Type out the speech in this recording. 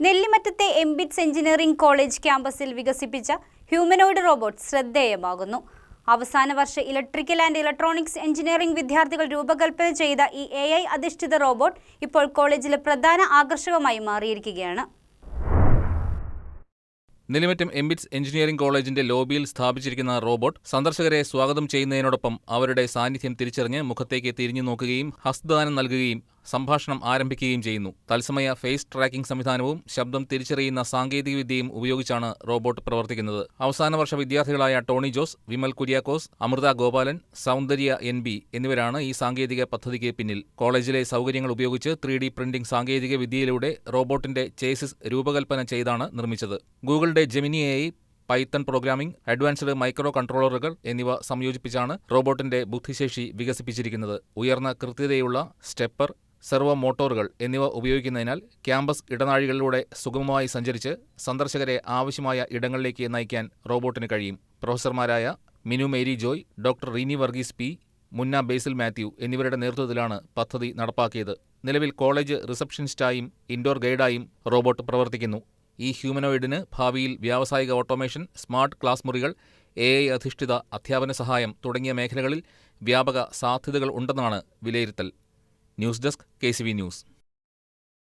നെല്ലിമറ്റത്തെ MBITS engineering college ക്യാമ്പസിൽ വികസിപ്പിച്ച humanoid robot ശ്രദ്ധേയമാകുന്നു. അവസാന വർഷ ഇലക്ട്രിക്കൽ ആൻഡ് ഇലക്ട്രോണിക്സ് എഞ്ചിനീയറിംഗ് വിദ്യാർത്ഥികൾ രൂപകൽപ്പന ചെയ്ത ഈ AI അധിഷ്ഠിത റോബോട്ട് ഇപ്പോൾ കോളേജിലെ പ്രധാന ആകർഷകമായി മാറിയിരിക്കുകയാണ്. നെല്ലിമറ്റം എംബിറ്റ്സ് എഞ്ചിനീയറിംഗ് കോളേജിന്റെ ലോബിയിൽ സ്ഥാപിച്ചിരിക്കുന്ന റോബോട്ട് സന്ദർശകരെ സ്വാഗതം ചെയ്യുന്നതിനോടൊപ്പം അവരുടെ സാന്നിധ്യം തിരിച്ചറിഞ്ഞ് മുഖത്തേക്ക് തിരിഞ്ഞു നോക്കുകയും ഹസ്തദാനം നൽകുകയും സംഭാഷണം ആരംഭിക്കുകയും ചെയ്യുന്നു. തത്സമയ ഫേസ് ട്രാക്കിംഗ് സംവിധാനവും ശബ്ദം തിരിച്ചറിയുന്ന സാങ്കേതികവിദ്യയും ഉപയോഗിച്ചാണ് റോബോട്ട് പ്രവർത്തിക്കുന്നത്. അവസാന വർഷ വിദ്യാർത്ഥികളായ ടോണി ജോസ്, വിമൽ കുര്യാക്കോസ്, അമൃത ഗോപാലൻ, സൗന്ദര്യ NB എന്നിവരാണ് ഈ സാങ്കേതിക പദ്ധതിക്ക് പിന്നിൽ. കോളേജിലെ സൗകര്യങ്ങൾ ഉപയോഗിച്ച് 3D പ്രിന്റിംഗ് സാങ്കേതിക വിദ്യയിലൂടെ റോബോട്ടിന്റെ ചേസിസ് രൂപകൽപ്പന ചെയ്താണ് നിർമ്മിച്ചത്. ഗൂഗിളിന്റെ Gemini AI, Python programming, advanced മൈക്രോ കൺട്രോളറുകൾ എന്നിവ സംയോജിപ്പിച്ചാണ് റോബോട്ടിന്റെ ബുദ്ധിശേഷി വികസിപ്പിച്ചിരിക്കുന്നത്. ഉയർന്ന കൃത്യതയുള്ള സ്റ്റെപ്പർ, സെർവോ മോട്ടോറുകൾ എന്നിവ ഉപയോഗിക്കുന്നതിനാൽ ക്യാമ്പസ് ഇടനാഴികളിലൂടെ സുഗമമായി സഞ്ചരിച്ച് സന്ദർശകരെ ആവശ്യമായ ഇടങ്ങളിലേക്ക് നയിക്കാൻ റോബോട്ടിന് കഴിയും. പ്രൊഫസർമാരായ മിനു മേരി ജോയ്, ഡോക്ടർ റീനി വർഗീസ് P, മുന്ന ബേസിൽ മാത്യു എന്നിവരുടെ നേതൃത്വത്തിലാണ് പദ്ധതി നടപ്പാക്കിയത്. നിലവിൽ കോളേജ് റിസപ്ഷനിസ്റ്റായും ഇൻഡോർ ഗൈഡായും റോബോട്ട് പ്രവർത്തിക്കുന്നു. ഈ ഹ്യൂമനോയിഡിന് ഭാവിയിൽ വ്യാവസായിക ഓട്ടോമേഷൻ, സ്മാർട്ട് ക്ലാസ് മുറികൾ, AI അധിഷ്ഠിത അധ്യാപന സഹായം തുടങ്ങിയ മേഖലകളിൽ വ്യാപക സാധ്യതകൾ ഉണ്ടെന്നാണ് വിലയിരുത്തൽ. News desk KCV news.